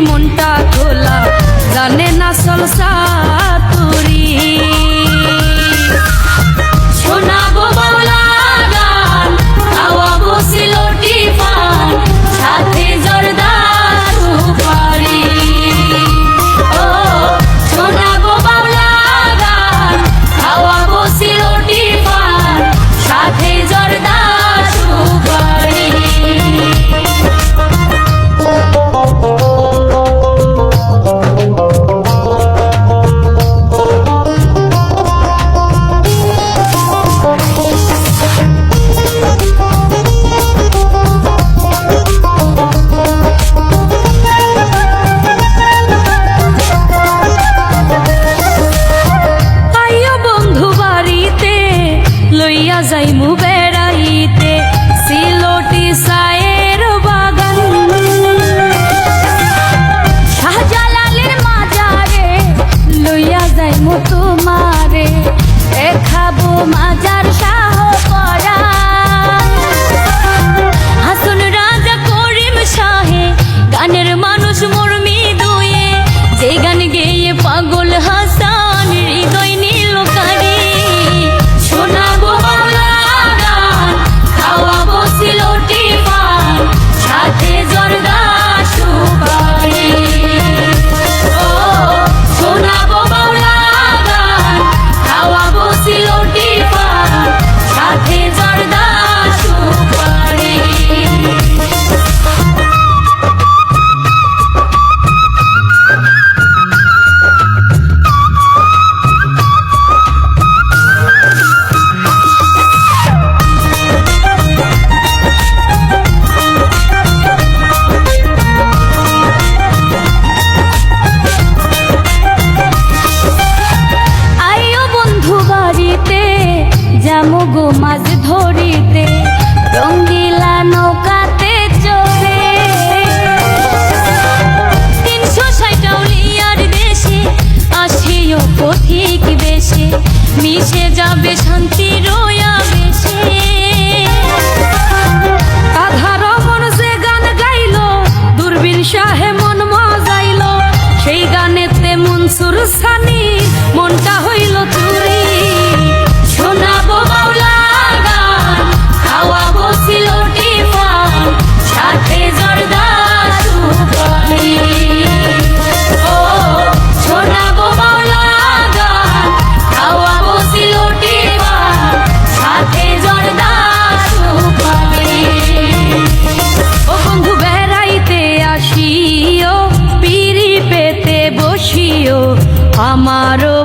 মনটা খোলা জানে না সলসা তুরি শোনাবো বাউলা গান খাওয়াবো সিলোটি পান সাথে জর্দা সুপারি ও শোনাবো বাউলা গান খাওয়াবো সিলোটি পান সাথে জর্দা সুপারি লইয়া যাইমু বেড়াইতে সিলোটি সায়ের বাগান শাহজালালের মাজারে লইয়া যাইমু তোমারে দেখাবো মাজার শাহ করা হাসন রাজা করিম শাহে গানের মানুষ মুরমি দুয়ে যে গান গেয়ে পাগল হাসান হৃদয় নীল কারি শোনাবো বাউলা গান খাওয়াবো সিলোটি পান সাথে জর্দা সুপারি ও শোনাবো বাউলা গান খাওয়াবো সিলোটি পান সাথে জর্দা সুপারি যামগো মাছ ধরিতে রঙ্গিলা নৌকাতে চলে ৩৬০ আউলিয়ার দেশে আসিও পথিক বেশে মিশে যাবে শান্তি রোয়া বেশে আধার মন যে গান গাইল দূরবীন শাহে মন মজাইল সেই গানেতে মনসুর সানি মনটা হইল চুরি শোনাবো বাউলা গান খাওয়াবো সিলোটি পান সাথে জর্দা সুপারি ও শোনাবো বাউলা গান খাওয়াবো সিলোটি পান সাথে জর্দা সুপারি ও বন্ধু বেড়াইতে আসিও পিড়ি পেতে বসিও আমারও